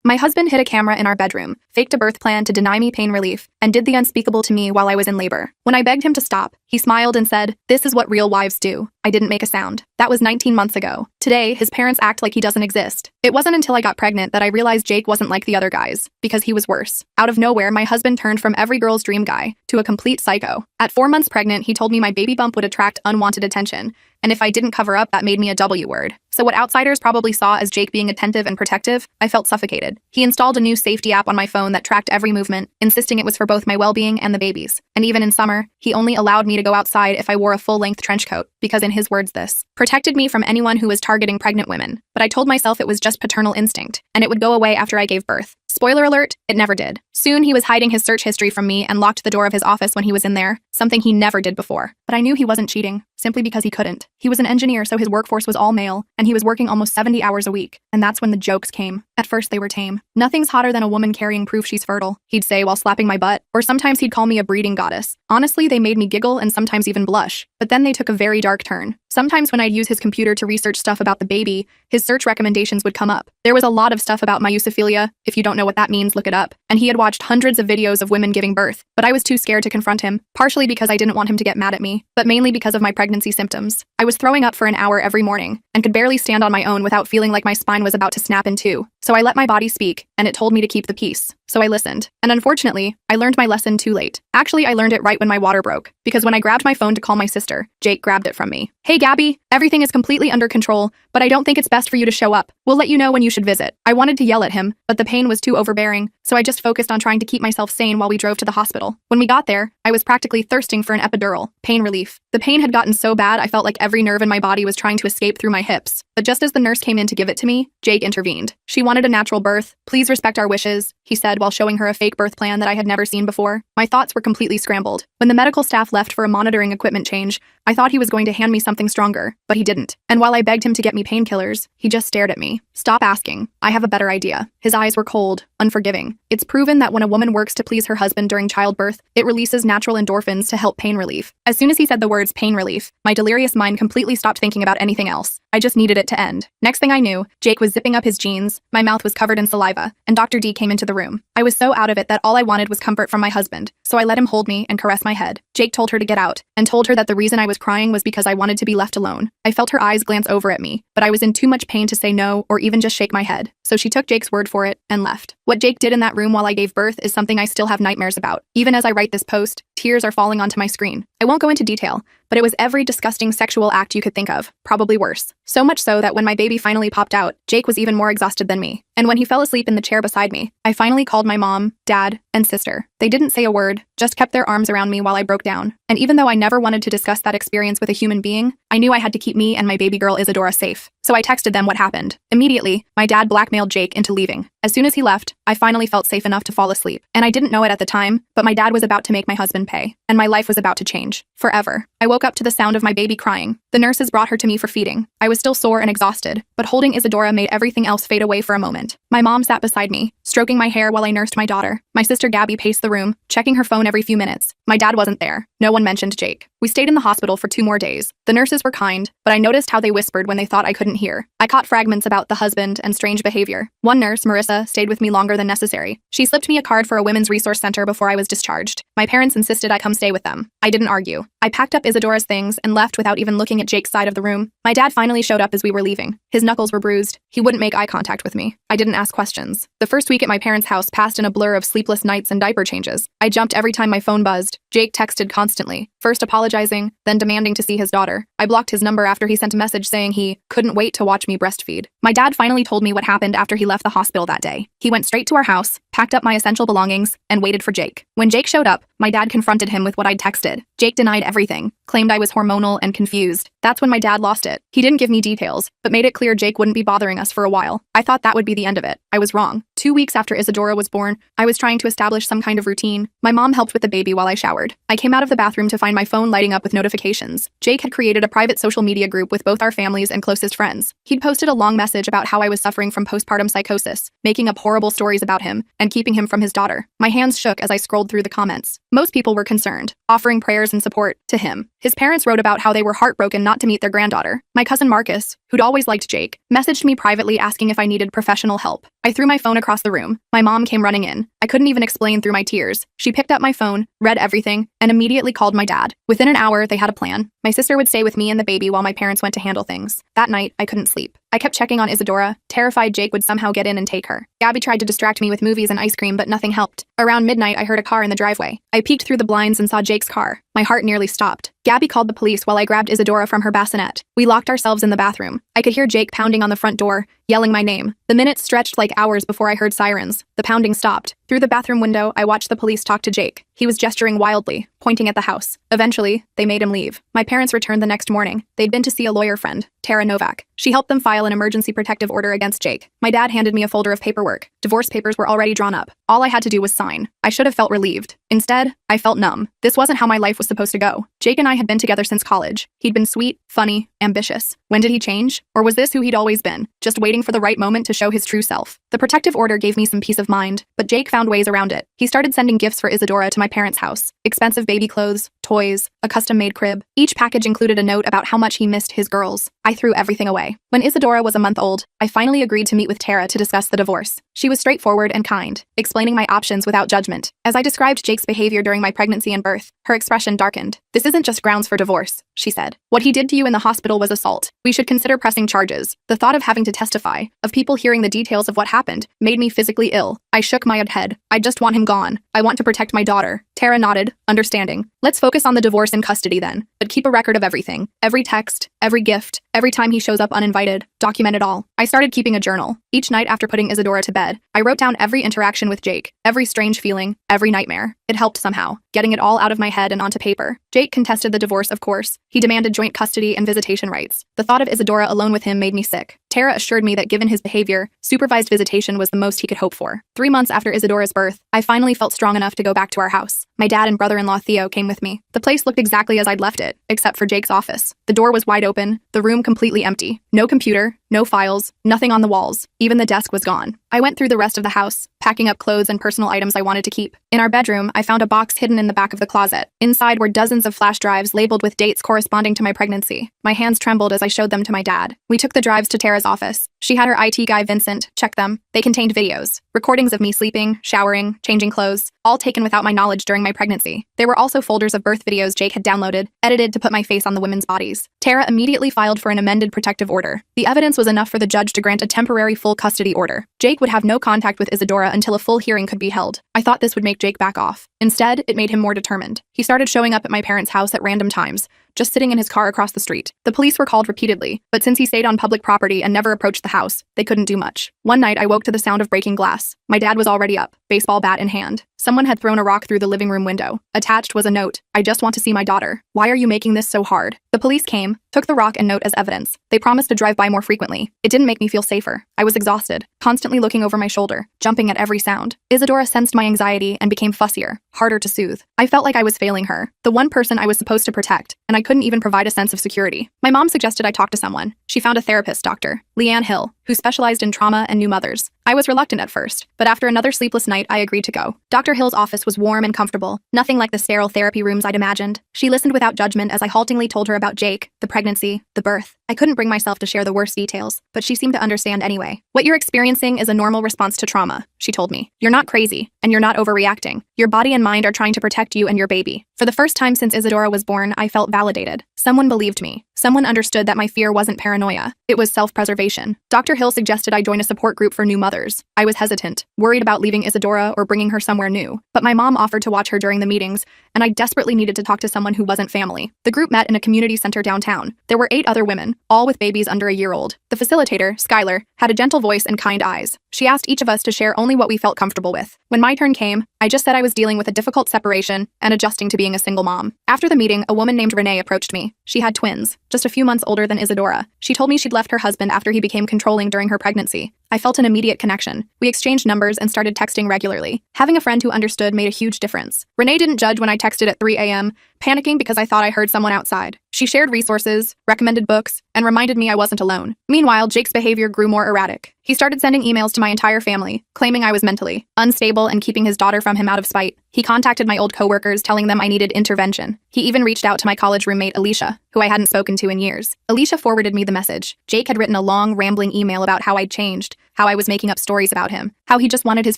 My husband hid a camera in our bedroom, faked a birth plan to deny me pain relief, and did the unspeakable to me while I was in labor. When I begged him to stop, he smiled and said, "This is what real wives do." I didn't make a sound. That was 19 months ago. Today, his parents act like he doesn't exist. It wasn't until I got pregnant that I realized Jake wasn't like the other guys, because he was worse. Out of nowhere, my husband turned from every girl's dream guy to a complete psycho. At 4 months pregnant, he told me my baby bump would attract unwanted attention, and if I didn't cover up, that made me a W word. So what outsiders probably saw as Jake being attentive and protective, I felt suffocated. He installed a new safety app on my phone that tracked every movement, insisting it was for both my well-being and the baby's. And even in summer, he only allowed me to go outside if I wore a full-length trench coat, because in his words this protected me from anyone who was targeting pregnant women. But I told myself it was just paternal instinct, and it would go away after I gave birth. Spoiler alert, it never did. Soon he was hiding his search history from me and locked the door of his office when he was in there, something he never did before. But I knew he wasn't cheating, simply because he couldn't. He was an engineer, so his workforce was all male, and he was working almost 70 hours a week. And that's when the jokes came. At first they were tame. "Nothing's hotter than a woman carrying proof she's fertile," he'd say while slapping my butt, or sometimes he'd call me a breeding goddess. Honestly, they made me giggle and sometimes even blush. But then they took a very dark turn. Sometimes when I'd use his computer to research stuff about the baby, his search recommendations would come up. There was a lot of stuff about myophilia. If you don't know what that means, look it up. And he had watched hundreds of videos of women giving birth, but I was too scared to confront him, partially because I didn't want him to get mad at me, but mainly because of my pregnancy symptoms. I was throwing up for an hour every morning, and could barely stand on my own without feeling like my spine was about to snap in two. So I let my body speak, and it told me to keep the peace. So I listened. And unfortunately, I learned my lesson too late. Actually, I learned it right when my water broke, because when I grabbed my phone to call my sister, Jake grabbed it from me. "Hey Gabby, everything is completely under control, but I don't think it's best for you to show up. We'll let you know when you should visit." I wanted to yell at him, but the pain was too overbearing, so I just focused on trying to keep myself sane while we drove to the hospital. When we got there, I was practically thirsting for an epidural, pain relief. The pain had gotten so bad I felt like every nerve in my body was trying to escape through my hips. But just as the nurse came in to give it to me, Jake intervened. "She wanted a natural birth. Please respect our wishes," he said while showing her a fake birth plan that I had never seen before. My thoughts were completely scrambled. When the medical staff left for a monitoring equipment change, I thought he was going to hand me something stronger, but he didn't. And while I begged him to get me painkillers, he just stared at me. "Stop asking. I have a better idea." His eyes were cold, unforgiving. It's proven that when a woman works to please her husband during childbirth, it releases natural endorphins to help pain relief. As soon as he said the words pain relief, my delirious mind completely stopped thinking about anything else. I just needed it to end. Next thing I knew, Jake was zipping up his jeans, my mouth was covered in saliva, and Dr. D came into the room. I was so out of it that all I wanted was comfort from my husband, so I let him hold me and caress my head. Jake told her to get out, and told her that the reason I was crying was because I wanted to be left alone. I felt her eyes glance over at me, but I was in too much pain to say no or even just shake my head. So she took Jake's word for it and left. What Jake did in that room while I gave birth is something I still have nightmares about. Even as I write this post, tears are falling onto my screen. I won't go into detail, but it was every disgusting sexual act you could think of, probably worse. So much so that when my baby finally popped out, Jake was even more exhausted than me. And when he fell asleep in the chair beside me, I finally called my mom, dad, and sister. They didn't say a word, just kept their arms around me while I broke down. And even though I never wanted to discuss that experience with a human being, I knew I had to keep me and my baby girl Isadora safe. So I texted them what happened. Immediately, my dad blackmailed Jake into leaving. As soon as he left, I finally felt safe enough to fall asleep. And I didn't know it at the time, but my dad was about to make my husband pay. And my life was about to change. Forever. I woke up to the sound of my baby crying. The nurses brought her to me for feeding. I was still sore and exhausted, but holding Isadora made everything else fade away for a moment. My mom sat beside me, stroking my hair while I nursed my daughter. My sister Gabby paced the room, checking her phone every few minutes. My dad wasn't there. No one mentioned Jake. We stayed in the hospital for 2 more days. The nurses were kind, but I noticed how they whispered when they thought I couldn't hear. I caught fragments about the husband and strange behavior. One nurse, Marissa, stayed with me longer than necessary. She slipped me a card for a women's resource center before I was discharged. My parents insisted I come stay with them. I didn't argue. I packed up Isadora's things and left without even looking at Jake's side of the room. My dad finally showed up as we were leaving. His knuckles were bruised. He wouldn't make eye contact with me. I didn't ask questions. The first week at my parents' house passed in a blur of sleepless nights and diaper changes. I jumped every time my phone buzzed. Jake texted constantly, first apologizing, then demanding to see his daughter. I blocked his number after he sent a message saying he couldn't wait to watch me breastfeed. My dad finally told me what happened after he left the hospital that day. He went straight to our house, packed up my essential belongings, and waited for Jake. When Jake showed up, my dad confronted him with what I'd texted. Jake denied everything, claimed I was hormonal and confused. That's when my dad lost it. He didn't give me details, but made it clear Jake wouldn't be bothering us for a while. I thought that would be the end of it. I was wrong. 2 weeks after Isadora was born, I was trying to establish some kind of routine. My mom helped with the baby while I showered. I came out of the bathroom to find my phone lighting up with notifications. Jake had created a private social media group with both our families and closest friends. He'd posted a long message about how I was suffering from postpartum psychosis, making up horrible stories about him, and keeping him from his daughter. My hands shook as I scrolled through the comments. Most people were concerned, offering prayers and support to him. His parents wrote about how they were heartbroken not to meet their granddaughter. My cousin Marcus, who who'd always liked Jake, messaged me privately asking if I needed professional help. I threw my phone across the room. My mom came running in. I couldn't even explain through my tears. She picked up my phone, read everything, and immediately called my dad. Within an hour, they had a plan. My sister would stay with me and the baby while my parents went to handle things. That night, I couldn't sleep. I kept checking on Isadora, terrified Jake would somehow get in and take her. Gabby tried to distract me with movies and ice cream, but nothing helped. Around midnight, I heard a car in the driveway. I peeked through the blinds and saw Jake's car. My heart nearly stopped. Gabby called the police while I grabbed Isadora from her bassinet. We locked ourselves in the bathroom. I could hear Jake pounding on the front door, yelling my name. The minutes stretched like hours before I heard sirens. The pounding stopped. Through the bathroom window, I watched the police talk to Jake. He was gesturing wildly, pointing at the house. Eventually, they made him leave. My parents returned the next morning. They'd been to see a lawyer friend, Tara Novak. She helped them file an emergency protective order against Jake. My dad handed me a folder of paperwork. Divorce papers were already drawn up. All I had to do was sign. I should have felt relieved. Instead, I felt numb. This wasn't how my life was supposed to go. Jake and I had been together since college. He'd been sweet, funny, ambitious. When did he change? Or was this who he'd always been, just waiting for the right moment to show his true self? The protective order gave me some peace of mind, but Jake found ways around it. He started sending gifts for Isadora to my parents' house. Expensive baby clothes, toys, a custom-made crib. Each package included a note about how much he missed his girls. I threw everything away. When Isadora was a month old, I finally agreed to meet with Tara to discuss the divorce. She was straightforward and kind, explaining my options without judgment. As I described Jake's behavior during my pregnancy and birth, her expression darkened. "This isn't just grounds for divorce," she said. "What he did to you in the hospital was assault. We should consider pressing charges." The thought of having to testify, of people hearing the details of what happened, made me physically ill. I shook my head. "I just want him gone. I want to protect my daughter." Tara nodded, understanding. "Let's focus on the divorce and custody then, but keep a record of everything. Every text, every gift, every time he shows up uninvited. Document it all." I started keeping a journal. Each night after putting Isadora to bed, I wrote down every interaction with Jake, every strange feeling, every nightmare. It helped somehow, getting it all out of my head and onto paper. Jake contested the divorce, of course. He demanded joint custody and visitation rights. The thought of Isadora alone with him made me sick. Tara assured me that given his behavior, supervised visitation was the most he could hope for. 3 months after Isadora's birth, I finally felt strong enough to go back to our house. My dad and brother-in-law Theo came with me. The place looked exactly as I'd left it, except for Jake's office. The door was wide open, the room completely empty. No computer, no files, nothing on the walls. Even the desk was gone. I went through the rest of the house, packing up clothes and personal items I wanted to keep. In our bedroom, I found a box hidden in the back of the closet. Inside were dozens of flash drives labeled with dates corresponding to my pregnancy. My hands trembled as I showed them to my dad. We took the drives to Tara's office. She had her IT guy, Vincent, check them. They contained videos, recordings of me sleeping, showering, changing clothes, all taken without my knowledge during my pregnancy. There were also folders of birth videos Jake had downloaded, edited to put my face on the women's bodies. Tara immediately filed for an amended protective order. The evidence was enough for the judge to grant a temporary full custody order. Jake would have no contact with Isadora until a full hearing could be held. I thought this would make Jake back off. Instead, it made him more determined. He started showing up at my parents' house at random times, just sitting in his car across the street. The police were called repeatedly, but since he stayed on public property and never approached the house, they couldn't do much. One night, I woke to the sound of breaking glass. My dad was already up, baseball bat in hand. Someone had thrown a rock through the living room window. Attached was a note. "I just want to see my daughter. Why are you making this so hard?" The police came, took the rock and note as evidence. They promised to drive by more frequently. It didn't make me feel safer. I was exhausted, constantly looking over my shoulder, jumping at every sound. Isadora sensed my anxiety and became fussier, harder to soothe. I felt like I was failing her, the one person I was supposed to protect, and I couldn't even provide a sense of security. My mom suggested I talk to someone. She found a therapist, Dr. Leanne Hill, who specialized in trauma and new mothers. I was reluctant at first, but after another sleepless night, I agreed to go. Dr. Hill's office was warm and comfortable, nothing like the sterile therapy rooms I'd imagined. She listened without judgment as I haltingly told her about Jake, the pregnancy, the birth. I couldn't bring myself to share the worst details, but she seemed to understand anyway. "What you're experiencing is a normal response to trauma," she told me. "You're not crazy, and you're not overreacting. Your body and mind are trying to protect you and your baby." For the first time since Isadora was born, I felt validated. Someone believed me. Someone understood that my fear wasn't paranoia. It was self-preservation. Dr. Hill suggested I join a support group for new mothers. I was hesitant, worried about leaving Isadora or bringing her somewhere new. But my mom offered to watch her during the meetings, and I desperately needed to talk to someone who wasn't family. The group met in a community center downtown. There were 8 other women, all with babies under a year old. The facilitator, Skylar, had a gentle voice and kind eyes. She asked each of us to share only what we felt comfortable with. When my turn came, I just said I was dealing with a difficult separation and adjusting to being a single mom. After the meeting, a woman named Renee approached me. She had twins, just a few months older than Isadora. She told me she'd left her husband after he became controlling during her pregnancy. I felt an immediate connection. We exchanged numbers and started texting regularly. Having a friend who understood made a huge difference. Renee didn't judge when I texted at 3 a.m., panicking because I thought I heard someone outside. She shared resources, recommended books, and reminded me I wasn't alone. Meanwhile, Jake's behavior grew more erratic. He started sending emails to my entire family, claiming I was mentally unstable and keeping his daughter from him out of spite. He contacted my old coworkers, telling them I needed intervention. He even reached out to my college roommate, Alicia, who I hadn't spoken to in years. Alicia forwarded me the message. Jake had written a long, rambling email about how I'd changed, how I was making up stories about him, how he just wanted his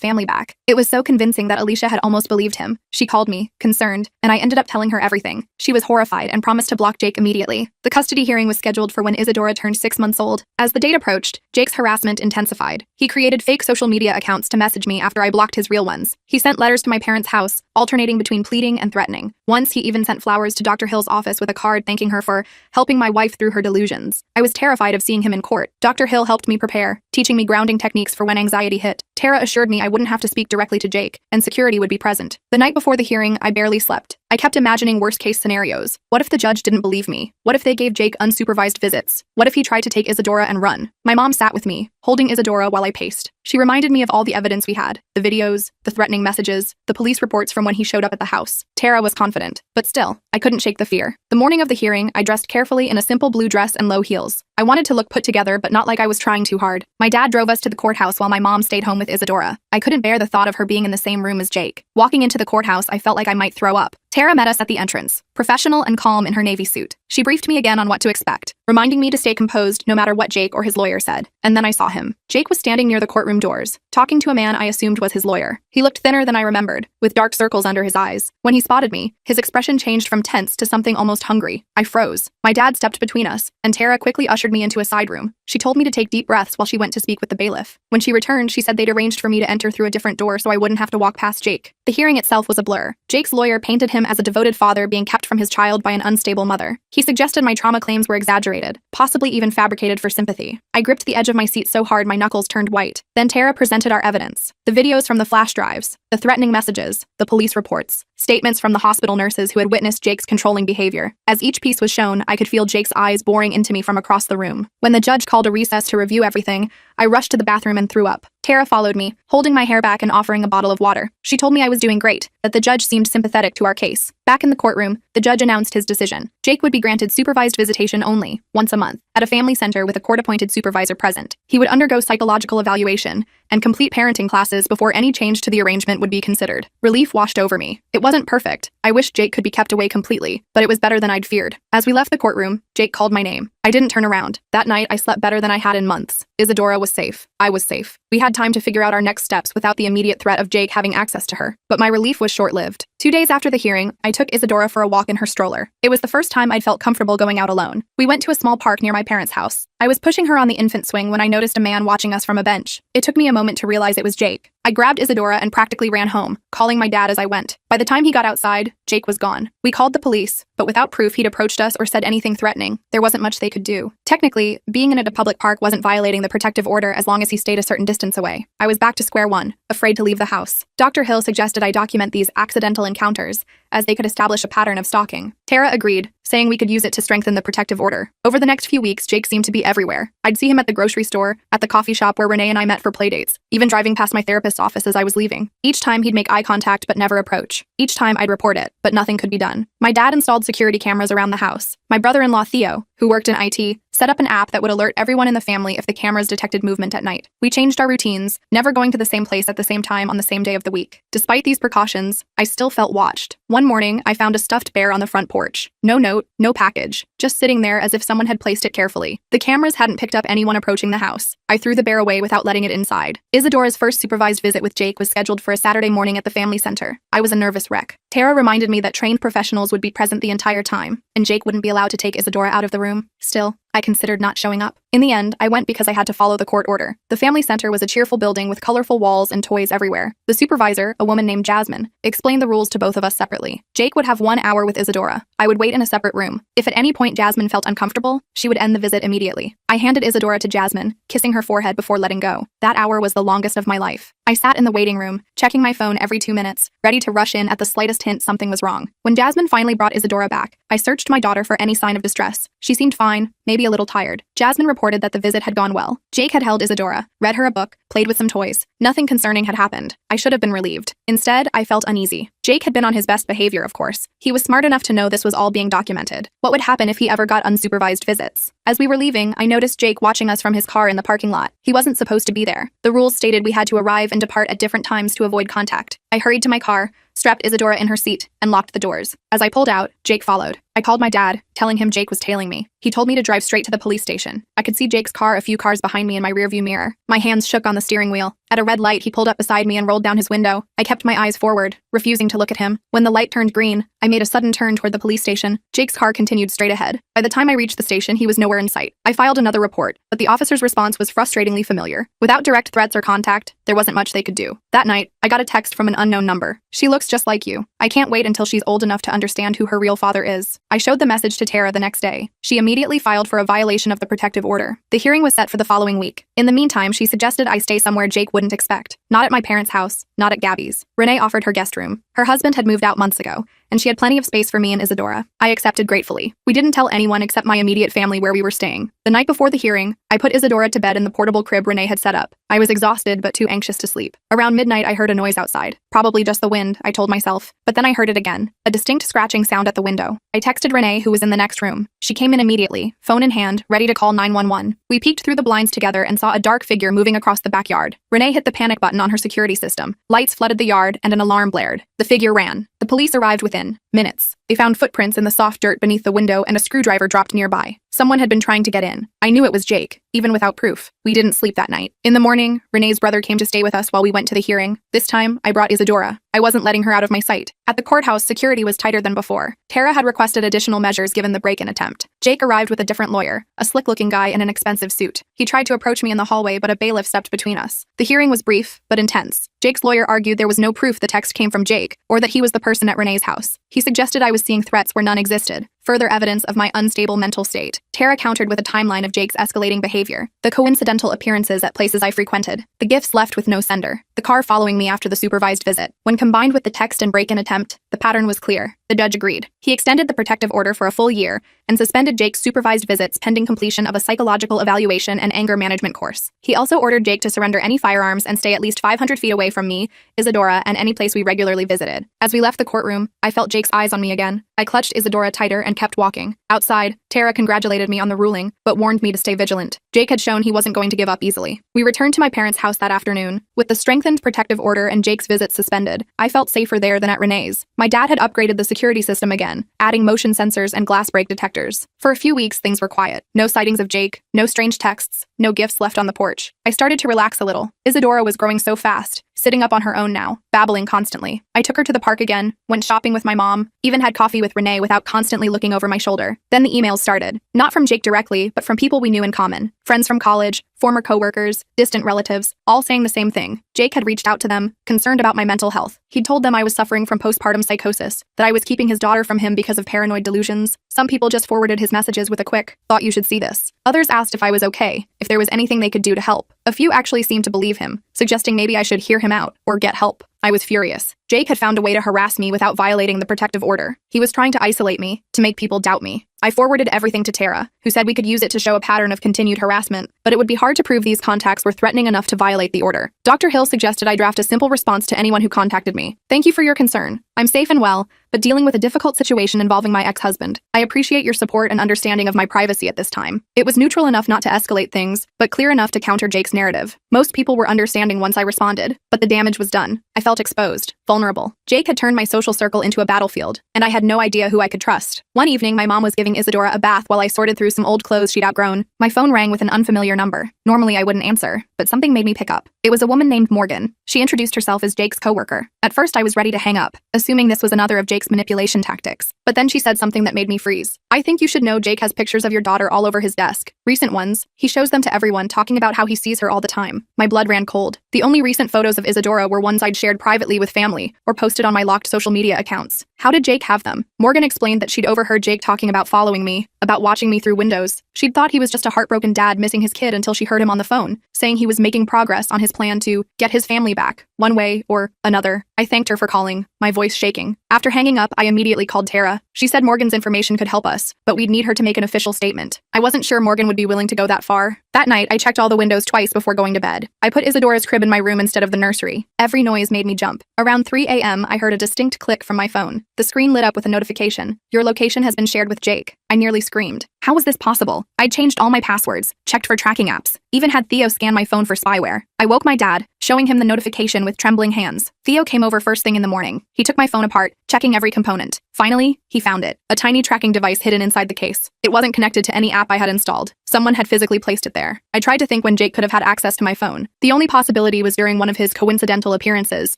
family back. It was so convincing that Alicia had almost believed him. She called me, concerned, and I ended up telling her everything. She was horrified and promised to block Jake immediately. The custody hearing was scheduled for when Isadora turned 6 months old. As the date approached, Jake's harassment intensified. He created fake social media accounts to message me after I blocked his real ones. He sent letters to my parents' house, alternating between pleading and threatening. Once he even sent flowers to Dr. Hill's office with a card thanking her for helping my wife through her delusions. I was terrified of seeing him in court. Dr. Hill helped me prepare, teaching me grounding techniques for when anxiety hit. Tara assured me I wouldn't have to speak directly to Jake, and security would be present. The night before the hearing, I barely slept. I kept imagining worst-case scenarios. What if the judge didn't believe me? What if they gave Jake unsupervised visits? What if he tried to take Isadora and run? My mom sat with me, holding Isadora while I paced. She reminded me of all the evidence we had, the videos, the threatening messages, the police reports from when he showed up at the house. Tara was confident, but still, I couldn't shake the fear. The morning of the hearing, I dressed carefully in a simple blue dress and low heels. I wanted to look put together, but not like I was trying too hard. My dad drove us to the courthouse while my mom stayed home with Isadora. I couldn't bear the thought of her being in the same room as Jake. Walking into the courthouse, I felt like I might throw up. Tara met us at the entrance, professional and calm in her navy suit. She briefed me again on what to expect, reminding me to stay composed no matter what Jake or his lawyer said. And then I saw him. Jake was standing near the courtroom doors, talking to a man I assumed was his lawyer. He looked thinner than I remembered, with dark circles under his eyes. When he spotted me, his expression changed from tense to something almost hungry. I froze. My dad stepped between us, and Tara quickly ushered me into a side room. She told me to take deep breaths while she went to speak with the bailiff. When she returned, she said they'd arranged for me to enter through a different door so I wouldn't have to walk past Jake. The hearing itself was a blur. Jake's lawyer painted him as a devoted father being kept from his child by an unstable mother. He suggested my trauma claims were exaggerated, possibly even fabricated for sympathy. I gripped the edge of my seat so hard my knuckles turned white. Then Tara presented our evidence. The videos from the flash drives, the threatening messages, the police reports, statements from the hospital nurses who had witnessed Jake's controlling behavior. As each piece was shown, I could feel Jake's eyes boring into me from across the room. When the judge called a recess to review everything, I rushed to the bathroom and threw up. Tara followed me, holding my hair back and offering a bottle of water. She told me I was doing great, that the judge seemed sympathetic to our case. Back in the courtroom, the judge announced his decision. Jake would be granted supervised visitation only, once a month, at a family center with a court-appointed supervisor present. He would undergo psychological evaluation and complete parenting classes before any change to the arrangement would be considered. Relief washed over me. It wasn't perfect. I wished Jake could be kept away completely, but it was better than I'd feared. As we left the courtroom, Jake called my name. I didn't turn around. That night, I slept better than I had in months. Isadora was safe. I was safe. We had time to figure out our next steps without the immediate threat of Jake having access to her. But my relief was short-lived. 2 days after the hearing, I took Isadora for a walk in her stroller. It was the first time I'd felt comfortable going out alone. We went to a small park near my parents' house. I was pushing her on the infant swing when I noticed a man watching us from a bench. It took me a moment to realize it was Jake. I grabbed Isadora and practically ran home, calling my dad as I went. By the time he got outside, Jake was gone. We called the police, but without proof he'd approached us or said anything threatening. There wasn't much they could do. Technically, being in a public park wasn't violating the protective order as long as he stayed a certain distance away. I was back to square one, afraid to leave the house. Dr. Hill suggested I document these accidental encounters, as they could establish a pattern of stalking. Tara agreed, saying we could use it to strengthen the protective order. Over the next few weeks, Jake seemed to be everywhere. I'd see him at the grocery store, at the coffee shop where Renee and I met for playdates, even driving past my therapist's office as I was leaving. Each time he'd make eye contact but never approach. Each time I'd report it, but nothing could be done. My dad installed security cameras around the house. My brother-in-law Theo, who worked in IT, set up an app that would alert everyone in the family if the cameras detected movement at night. We changed our routines, never going to the same place at the same time on the same day of the week. Despite these precautions, I still felt watched. One morning, I found a stuffed bear on the front porch. No note, no package, just sitting there as if someone had placed it carefully. The cameras hadn't picked up anyone approaching the house. I threw the bear away without letting it inside. Isadora's first supervised visit with Jake was scheduled for a Saturday morning at the family center. I was a nervous wreck. Tara reminded me that trained professionals would be present the entire time, and Jake wouldn't be allowed to take Isadora out of the room. Still, I considered not showing up. In the end, I went because I had to follow the court order. The family center was a cheerful building with colorful walls and toys everywhere. The supervisor, a woman named Jasmine, explained the rules to both of us separately. Jake would have 1 hour with Isadora. I would wait in a separate room. If at any point Jasmine felt uncomfortable, she would end the visit immediately. I handed Isadora to Jasmine, kissing her forehead before letting go. That hour was the longest of my life. I sat in the waiting room, checking my phone every 2 minutes, ready to rush in at the slightest hint something was wrong. When Jasmine finally brought Isadora back, I searched my daughter for any sign of distress. She seemed fine, maybe maybe a little tired. Jasmine reported that the visit had gone well. Jake had held Isadora, read her a book, played with some toys. Nothing concerning had happened. I should have been relieved. Instead, I felt uneasy. Jake had been on his best behavior, of course. He was smart enough to know this was all being documented. What would happen if he ever got unsupervised visits? As we were leaving, I noticed Jake watching us from his car in the parking lot. He wasn't supposed to be there. The rules stated we had to arrive and depart at different times to avoid contact. I hurried to my car, strapped Isadora in her seat, and locked the doors. As I pulled out, Jake followed. I called my dad, telling him Jake was tailing me. He told me to drive straight to the police station. I could see Jake's car a few cars behind me in my rearview mirror. My hands shook on the steering wheel. At a red light, he pulled up beside me and rolled down his window. I kept my eyes forward, refusing to look at him. When the light turned green, I made a sudden turn toward the police station. Jake's car continued straight ahead. By the time I reached the station, he was nowhere in sight. I filed another report, but the officer's response was frustratingly familiar. Without direct threats or contact, there wasn't much they could do. That night, I got a text from an unknown number. "She looks just like you. I can't wait until she's old enough to understand who her real father is." I showed the message to Tara the next day. She immediately filed for a violation of the protective order. The hearing was set for the following week. In the meantime, she suggested I stay somewhere Jake wouldn't expect. Not at my parents' house, not at Gabby's. Renee offered her guest room. Her husband had moved out months ago, and she had plenty of space for me and Isadora. I accepted gratefully. We didn't tell anyone except my immediate family where we were staying. The night before the hearing, I put Isadora to bed in the portable crib Renee had set up. I was exhausted but too anxious to sleep. Around midnight, I heard a noise outside. Probably just the wind, I told myself. But then I heard it again. A distinct scratching sound at the window. I texted Renee, who was in the next room. She came in immediately, phone in hand, ready to call 911. We peeked through the blinds together and saw a dark figure moving across the backyard. Renee hit the panic button on her security system. Lights flooded the yard and an alarm blared. The figure ran. The police arrived within minutes. They found footprints in the soft dirt beneath the window and a screwdriver dropped nearby. Someone had been trying to get in. I knew it was Jake, even without proof. We didn't sleep that night. In the morning, Renee's brother came to stay with us while we went to the hearing. This time, I brought Isadora. I wasn't letting her out of my sight. At the courthouse, security was tighter than before. Tara had requested additional measures given the break-in attempt. Jake arrived with a different lawyer, a slick-looking guy in an expensive suit. He tried to approach me in the hallway, but a bailiff stepped between us. The hearing was brief, but intense. Jake's lawyer argued there was no proof the text came from Jake, or that he was the person at Renee's house. He suggested I was seeing threats where none existed, further evidence of my unstable mental state. Tara countered with a timeline of Jake's escalating behavior, the coincidental appearances at places I frequented, the gifts left with no sender, the car following me after the supervised visit. When combined with the text and break-in attempt, the pattern was clear. The judge agreed. He extended the protective order for a full year and suspended Jake's supervised visits pending completion of a psychological evaluation and anger management course. He also ordered Jake to surrender any firearms and stay at least 500 feet away from me, Isadora, and any place we regularly visited. As we left the courtroom, I felt Jake's eyes on me again. I clutched Isadora tighter and kept walking. Outside, Tara congratulated me on the ruling, but warned me to stay vigilant. Jake had shown he wasn't going to give up easily. We returned to my parents' house that afternoon. With the strengthened protective order and Jake's visits suspended, I felt safer there than at Renee's. My dad had upgraded the security system again, adding motion sensors and glass break detectors. For a few weeks, things were quiet. No sightings of Jake, no strange texts, no gifts left on the porch. I started to relax a little. Isadora was growing so fast, sitting up on her own now, babbling constantly. I took her to the park again, went shopping with my mom, even had coffee with Renee without constantly looking over my shoulder. Then the emails started. Not from Jake directly, but from people we knew in common. Friends from college, former coworkers, distant relatives, all saying the same thing. Jake had reached out to them, concerned about my mental health. He'd told them I was suffering from postpartum psychosis, that I was keeping his daughter from him because of paranoid delusions. Some people just forwarded his messages with a quick, "Thought you should see this." Others asked if I was okay, if there was anything they could do to help. A few actually seemed to believe him, suggesting maybe I should hear him out, or get help. I was furious. Jake had found a way to harass me without violating the protective order. He was trying to isolate me, to make people doubt me. I forwarded everything to Tara, who said we could use it to show a pattern of continued harassment, but it would be hard to prove these contacts were threatening enough to violate the order. Dr. Hill suggested I draft a simple response to anyone who contacted me. "Thank you for your concern. I'm safe and well, but dealing with a difficult situation involving my ex-husband. I appreciate your support and understanding of my privacy at this time." It was neutral enough not to escalate things, but clear enough to counter Jake's narrative. Most people were understanding once I responded, but the damage was done. I felt exposed, vulnerable. Jake had turned my social circle into a battlefield, and I had no idea who I could trust. One evening, my mom was giving Isadora a bath while I sorted through some old clothes she'd outgrown. My phone rang with an unfamiliar number. Normally, I wouldn't answer, but something made me pick up. It was a woman named Morgan. She introduced herself as Jake's coworker. At first, I was ready to hang up, assuming this was another of Jake's manipulation tactics. But then she said something that made me freeze. "I think you should know Jake has pictures of your daughter all over his desk. Recent ones. He shows them to everyone, talking about how he sees her all the time." My blood ran cold. The only recent photos of Isadora were ones I'd shared privately with family, or posted on my locked social media accounts. How did Jake have them? Morgan explained that she'd overheard Jake talking about following me, about watching me through windows. She'd thought he was just a heartbroken dad missing his kid until she heard him on the phone, saying he was making progress on his plan to get his family back, one way or another. I thanked her for calling, my voice shaking. After hanging up, I immediately called Tara. She said Morgan's information could help us, but we'd need her to make an official statement. I wasn't sure Morgan would be willing to go that far. That night, I checked all the windows twice before going to bed. I put Isadora's crib in my room instead of the nursery. Every noise made me jump. Around 3 a.m., I heard a distinct click from my phone. The screen lit up with a notification. Your location has been shared with Jake. I nearly screamed. How was this possible? I'd changed all my passwords, checked for tracking apps, even had Theo scan my phone for spyware. I woke my dad, showing him the notification with trembling hands. Theo came over first thing in the morning. He took my phone apart, checking every component. Finally, he found it. A tiny tracking device hidden inside the case. It wasn't connected to any app I had installed. Someone had physically placed it there. I tried to think when Jake could have had access to my phone. The only possibility was during one of his coincidental appearances,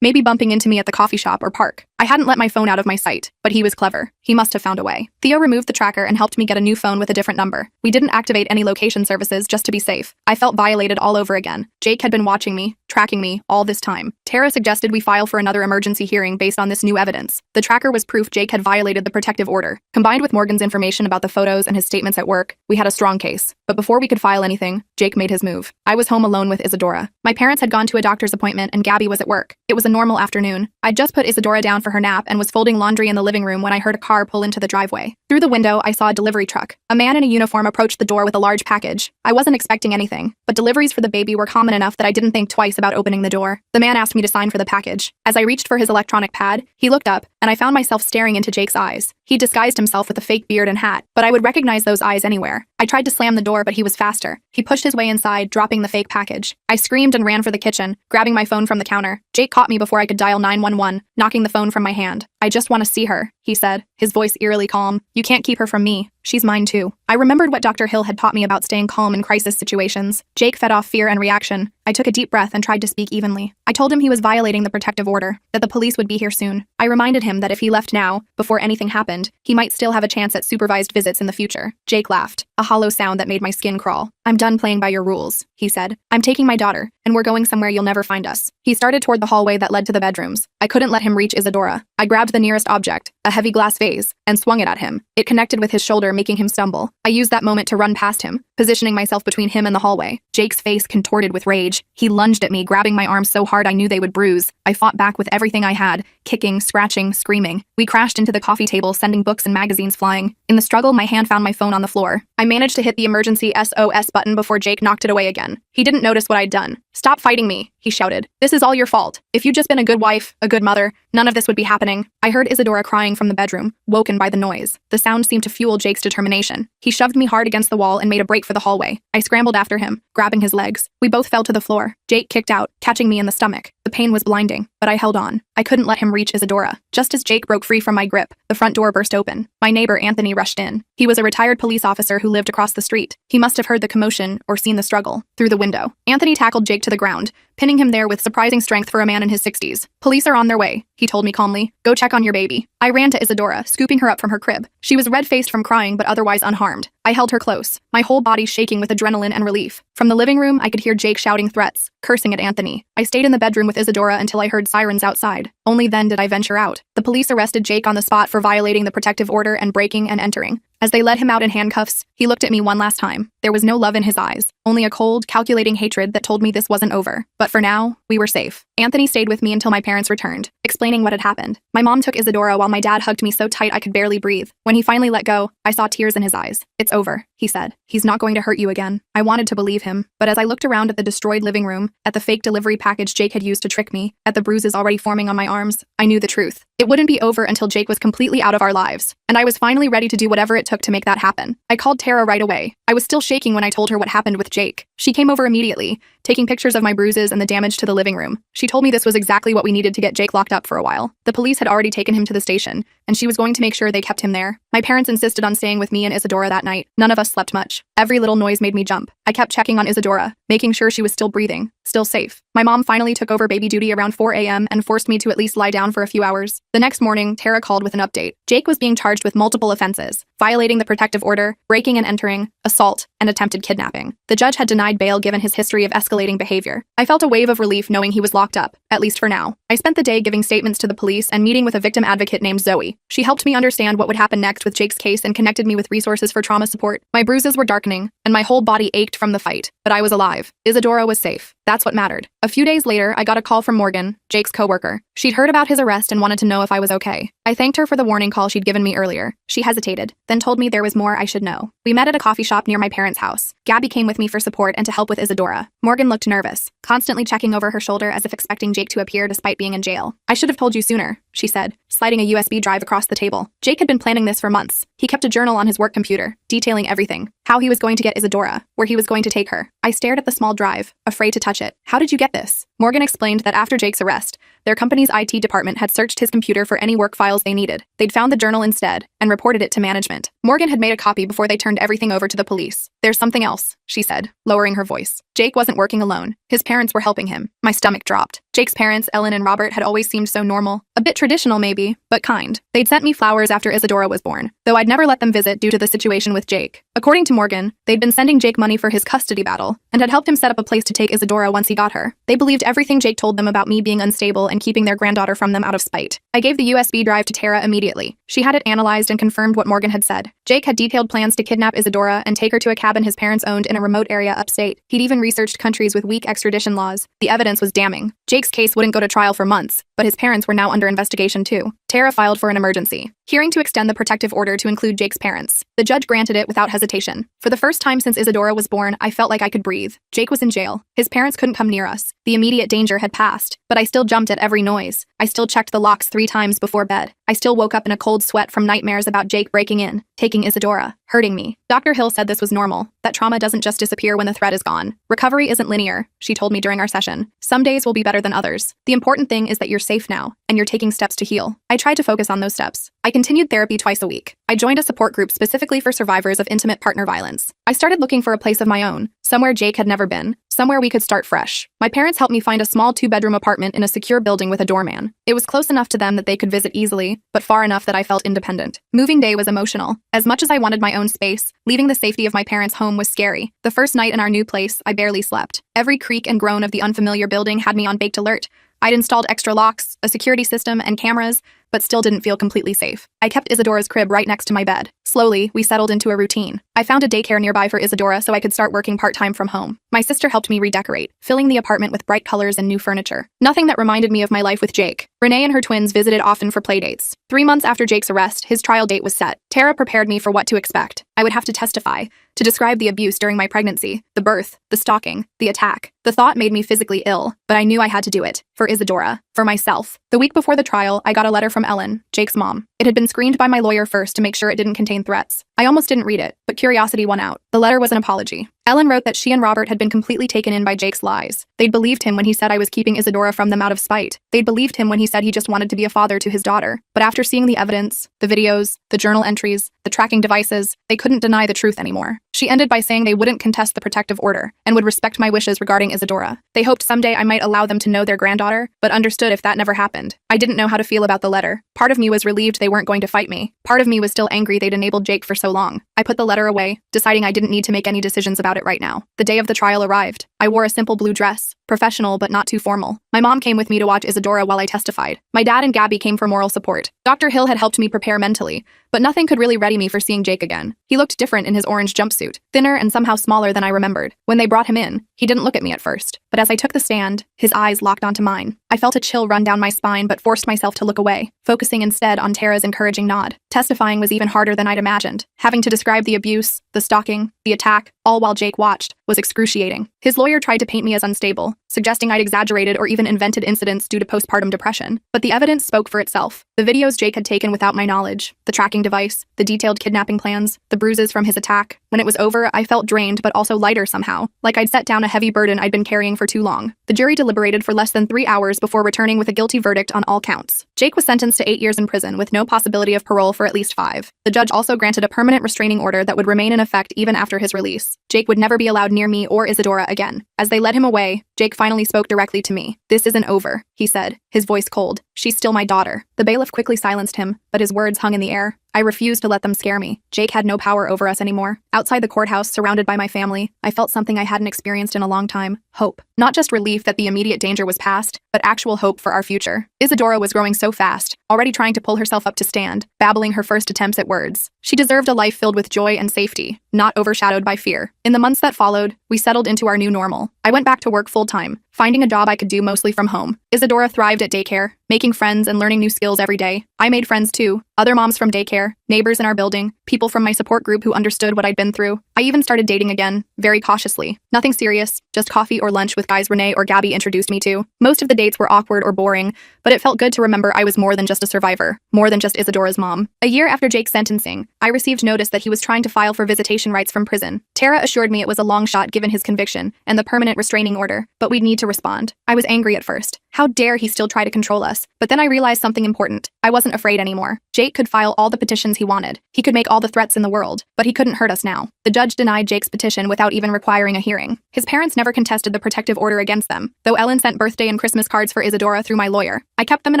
maybe bumping into me at the coffee shop or park. I hadn't let my phone out of my sight, but he was clever. He must have found a way. Theo removed the tracker and helped me get a new phone with a different number. We didn't activate any location services just to be safe. I felt violated all over again. Jake had been watching me, tracking me, all this time. Tara suggested we file for another emergency hearing based on this new evidence. The tracker was proof Jake had violated the protective order. Combined with Morgan's information about the photos and his statements at work, we had a strong case. But before we could file anything, Jake made his move. I was home alone with Isadora. My parents had gone to a doctor's appointment and Gabby was at work. It was a normal afternoon. I'd just put Isadora down for her nap and was folding laundry in the living room when I heard a car pull into the driveway. Through the window, I saw a delivery truck. A man in a uniform approached the door with a large package. I wasn't expecting anything, but deliveries for the baby were common enough that I didn't think twice about opening the door. The man asked me to sign for the package. As I reached for his electronic pad, he looked up, and I found myself staring into Jake's eyes. He disguised himself with a fake beard and hat, but I would recognize those eyes anywhere. I tried to slam the door, but he was faster. He pushed his way inside, dropping the fake package. I screamed and ran for the kitchen, grabbing my phone from the counter. Jake caught me before I could dial 911, knocking the phone from my hand. I just want to see her, he said, his voice eerily calm. You can't keep her from me. She's mine too. I remembered what Dr. Hill had taught me about staying calm in crisis situations. Jake fed off fear and reaction. I took a deep breath and tried to speak evenly. I told him he was violating the protective order, that the police would be here soon. I reminded him that if he left now, before anything happened, he might still have a chance at supervised visits in the future. Jake laughed, a hollow sound that made my skin crawl. I'm done playing by your rules, he said. I'm taking my daughter, and we're going somewhere you'll never find us. He started toward the hallway that led to the bedrooms. I couldn't let him reach Isadora. I grabbed the nearest object, a heavy glass vase, and swung it at him. It connected with his shoulder, making him stumble. I used that moment to run past him, positioning myself between him and the hallway. Jake's face contorted with rage. He lunged at me, grabbing my arms so hard I knew they would bruise. I fought back with everything I had, kicking, scratching, screaming. We crashed into the coffee table, sending books and magazines flying. In the struggle, my hand found my phone on the floor. I managed to hit the emergency SOS button before Jake knocked it away again. He didn't notice what I'd done. Stop fighting me, he shouted. This is all your fault. If you'd just been a good wife, a good mother, none of this would be happening. I heard Isadora crying from the bedroom, woken by the noise. The sound seemed to fuel Jake's determination. He shoved me hard against the wall and made a break for the hallway. I scrambled after him, grabbing his legs. We both fell to the floor. Jake kicked out, catching me in the stomach. The pain was blinding, but I held on. I couldn't let him reach Isadora. Just as Jake broke free from my grip, the front door burst open. My neighbor, Anthony, rushed in. He was a retired police officer who lived across the street. He must have heard the commotion or seen the struggle. Through the window, Anthony tackled Jake to the ground, pinning him there with surprising strength for a man in his 60s. Police are on their way, he told me calmly. Go check on your baby. I ran to Isadora, scooping her up from her crib. She was red-faced from crying but otherwise unharmed. I held her close, my whole body shaking with adrenaline and relief. From the living room, I could hear Jake shouting threats, cursing at Anthony. I stayed in the bedroom with Isadora until I heard sirens outside. Only then did I venture out. The police arrested Jake on the spot for violating the protective order and breaking and entering. As they led him out in handcuffs, he looked at me one last time. There was no love in his eyes, only a cold, calculating hatred that told me this wasn't over. But for now, we were safe. Anthony stayed with me until my parents returned, explaining what had happened. My mom took Isadora while my dad hugged me so tight I could barely breathe. When he finally let go, I saw tears in his eyes. It's over, he said. He's not going to hurt you again. I wanted to believe him, but as I looked around at the destroyed living room, at the fake delivery package Jake had used to trick me, at the bruises already forming on my arms, I knew the truth. It wouldn't be over until Jake was completely out of our lives, and I was finally ready to do whatever it took to make that happen. I called Tara right away. I was still shaking when I told her what happened with Jake. She came over immediately, taking pictures of my bruises and the damage to the living room. She told me this was exactly what we needed to get Jake locked up for a while. The police had already taken him to the station, and she was going to make sure they kept him there. My parents insisted on staying with me and Isadora that night. None of us slept much. Every little noise made me jump. I kept checking on Isadora, making sure she was still breathing, still safe. My mom finally took over baby duty around 4 a.m. and forced me to at least lie down for a few hours. The next morning, Tara called with an update. Jake was being charged with multiple offenses: violating the protective order, breaking and entering, assault, and attempted kidnapping. The judge had denied bail given his history of escalating behavior. I felt a wave of relief knowing he was locked up, at least for now. I spent the day giving statements to the police and meeting with a victim advocate named Zoe. She helped me understand what would happen next with Jake's case and connected me with resources for trauma support. My bruises were darkening, and my whole body ached from the fight, but I was alive. Isadora was safe. That's what mattered. A few days later, I got a call from Morgan, Jake's coworker. She'd heard about his arrest and wanted to know if I was okay. I thanked her for the warning call she'd given me earlier. She hesitated, then told me there was more I should know. We met at a coffee shop near my parents' house. Gabby came with me for support and to help with Isadora. Morgan looked nervous, constantly checking over her shoulder as if expecting Jake to appear despite being in jail. I should have told you sooner, she said, sliding a USB drive across the table. Jake had been planning this for months. He kept a journal on his work computer, detailing everything. How he was going to get Isadora, where he was going to take her. I stared at the small drive, afraid to touch it. How did you get this? Morgan explained that after Jake's arrest, their company's IT department had searched his computer for any work files they needed. They'd found the journal instead and reported it to management. Morgan had made a copy before they turned everything over to the police. There's something else, she said, lowering her voice. Jake wasn't working alone. His parents were helping him. My stomach dropped. Jake's parents, Ellen and Robert, had always seemed so normal. A bit traditional maybe, but kind. They'd sent me flowers after Isadora was born, though I'd never let them visit due to the situation with Jake. According to Morgan, they'd been sending Jake money for his custody battle and had helped him set up a place to take Isadora once he got her. They believed everything Jake told them about me being unstable and keeping their granddaughter from them out of spite. I gave the USB drive to Tara immediately. She had it analyzed and confirmed what Morgan had said. Jake had detailed plans to kidnap Isadora and take her to a cabin his parents owned in a remote area upstate. He'd even researched countries with weak extradition laws. The evidence was damning. Jake's case wouldn't go to trial for months, but his parents were now under investigation too. Tara filed for an emergency hearing to extend the protective order to include Jake's parents. The judge granted it without hesitation. For the first time since Isadora was born, I felt like I could breathe. Jake was in jail. His parents couldn't come near us. The immediate danger had passed, but I still jumped at every noise. I still checked the locks 3 times before bed. I still woke up in a cold sweat from nightmares about Jake breaking in, taking Isadora, hurting me. Dr. Hill said this was normal, that trauma doesn't just disappear when the threat is gone. Recovery isn't linear, she told me during our session. Some days will be better than others. The important thing is that you're safe now, and you're taking steps to heal. I tried to focus on those steps. I continued therapy twice a week. I joined a support group specifically for survivors of intimate partner violence. I started looking for a place of my own, somewhere Jake had never been, somewhere we could start fresh. My parents helped me find a small 2-bedroom apartment in a secure building with a doorman. It was close enough to them that they could visit easily, but far enough that I felt independent. Moving day was emotional. As much as I wanted my own space, leaving the safety of my parents' home was scary. The first night in our new place, I barely slept. Every creak and groan of the unfamiliar building had me on baked alert. I'd installed extra locks, a security system, and cameras, but still didn't feel completely safe. I kept Isadora's crib right next to my bed. Slowly, we settled into a routine. I found a daycare nearby for Isadora so I could start working part-time from home. My sister helped me redecorate, filling the apartment with bright colors and new furniture. Nothing that reminded me of my life with Jake. Renee and her twins visited often for playdates. 3 months after Jake's arrest, his trial date was set. Tara prepared me for what to expect. I would have to testify, to describe the abuse during my pregnancy, the birth, the stalking, the attack. The thought made me physically ill, but I knew I had to do it. For Isadora. For myself. The week before the trial, I got a letter from Ellen, Jake's mom. It had been screened by my lawyer first to make sure it didn't contain threats. I almost didn't read it, but curiosity won out. The letter was an apology. Ellen wrote that she and Robert had been completely taken in by Jake's lies. They'd believed him when he said I was keeping Isadora from them out of spite. They'd believed him when he said he just wanted to be a father to his daughter. But after seeing the evidence, the videos, the journal entries, the tracking devices, they couldn't deny the truth anymore. She ended by saying they wouldn't contest the protective order and would respect my wishes regarding Isadora. They hoped someday I might allow them to know their granddaughter, but understood if that never happened. I didn't know how to feel about the letter. Part of me was relieved they weren't going to fight me. Part of me was still angry they'd enabled Jake for so long. I put the letter away, deciding I didn't need to make any decisions about it right now. The day of the trial arrived. I wore a simple blue dress, professional but not too formal. My mom came with me to watch Isadora while I testified. My dad and Gabby came for moral support. Dr. Hill had helped me prepare mentally, but nothing could really ready me for seeing Jake again. He looked different in his orange jumpsuit, thinner and somehow smaller than I remembered. When they brought him in, he didn't look at me at first, but as I took the stand, his eyes locked onto mine. I felt a chill run down my spine but forced myself to look away, focusing instead on Tara's encouraging nod. Testifying was even harder than I'd imagined. Having to describe the abuse, the stalking, the attack, all while Jake watched, was excruciating. His lawyer tried to paint me as unstable, suggesting I'd exaggerated or even invented incidents due to postpartum depression. But the evidence spoke for itself. The videos Jake had taken without my knowledge, the tracking device, the detailed kidnapping plans, the bruises from his attack. When it was over, I felt drained but also lighter somehow, like I'd set down a heavy burden I'd been carrying for too long. The jury deliberated for less than 3 hours before returning with a guilty verdict on all counts. Jake was sentenced to 8 years in prison with no possibility of parole for at least 5. The judge also granted a permanent restraining order that would remain in effect even after his release. Jake would never be allowed near me or Isadora again. As they led him away, Jake finally spoke directly to me. "This isn't over," he said, his voice cold. "She's still my daughter." The bailiff quickly silenced him, but his words hung in the air. I refused to let them scare me. Jake had no power over us anymore. Outside the courthouse, surrounded by my family, I felt something I hadn't experienced in a long time. Hope. Not just relief that the immediate danger was past, but actual hope for our future. Isadora was growing so fast, already trying to pull herself up to stand, babbling her first attempts at words. She deserved a life filled with joy and safety, not overshadowed by fear. In the months that followed, we settled into our new normal. I went back to work full-time, finding a job I could do mostly from home. Isadora thrived at daycare, making friends and learning new skills every day. I made friends too, other moms from daycare, neighbors in our building, people from my support group who understood what I'd been through. I even started dating again, very cautiously. Nothing serious, just coffee or lunch with guys Renee or Gabby introduced me to. Most of the dates were awkward or boring, but it felt good to remember I was more than just a survivor, more than just Isadora's mom. A year after Jake's sentencing, I received notice that he was trying to file for visitation rights from prison. Tara assured me it was a long shot given his conviction and the permanent restraining order, but we'd need to respond. I was angry at first. How dare he still try to control us? But then I realized something important. I wasn't afraid anymore. Jake could file all the petitions he wanted. He could make all the threats in the world, but he couldn't hurt us now. The judge denied Jake's petition without even requiring a hearing. His parents never contested the protective order against them, though Ellen sent birthday and Christmas cards for Isadora through my lawyer. I kept them in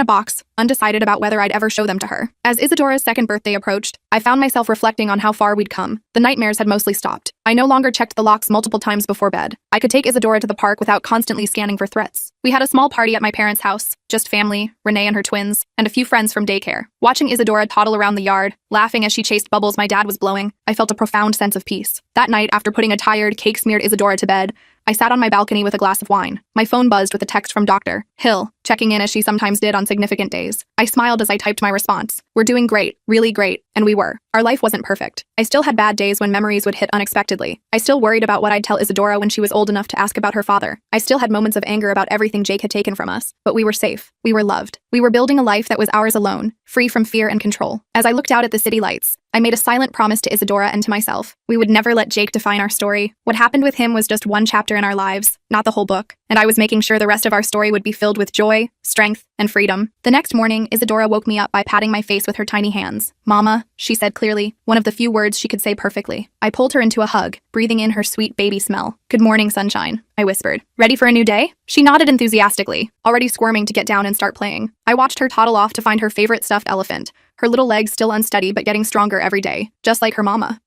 a box, undecided about whether I'd ever show them to her. As Isadora's second birthday approached, I found myself reflecting on how far we'd come. The nightmares had mostly stopped. I no longer checked the locks multiple times before bed. I could take Isadora to the park without constantly scanning for threats. We had a small party at my parents' house, just family, Renee and her twins, and a few friends from daycare. Watching Isadora toddle around the yard, laughing as she chased bubbles my dad was blowing, I felt a profound sense of peace. That night, after putting a tired, cake-smeared Isadora to bed, I sat on my balcony with a glass of wine. My phone buzzed with a text from Dr. Hill, checking in as she sometimes did on significant days. I smiled as I typed my response. "We're doing great, really great," and we were. Our life wasn't perfect. I still had bad days when memories would hit unexpectedly. I still worried about what I'd tell Isadora when she was old enough to ask about her father. I still had moments of anger about everything Jake had taken from us, but we were safe. We were loved. We were building a life that was ours alone, free from fear and control. As I looked out at the city lights, I made a silent promise to Isadora and to myself. We would never let Jake define our story. What happened with him was just one chapter in our lives, not the whole book, and I was making sure the rest of our story would be filled with joy, strength, and freedom. The next morning, Isadora woke me up by patting my face with her tiny hands. "Mama," she said clearly, one of the few words she could say perfectly. I pulled her into a hug, breathing in her sweet baby smell. "Good morning, sunshine," I whispered. "Ready for a new day?" She nodded enthusiastically, already squirming to get down and start playing. I watched her toddle off to find her favorite stuffed elephant, her little legs still unsteady but getting stronger every day, just like her mama.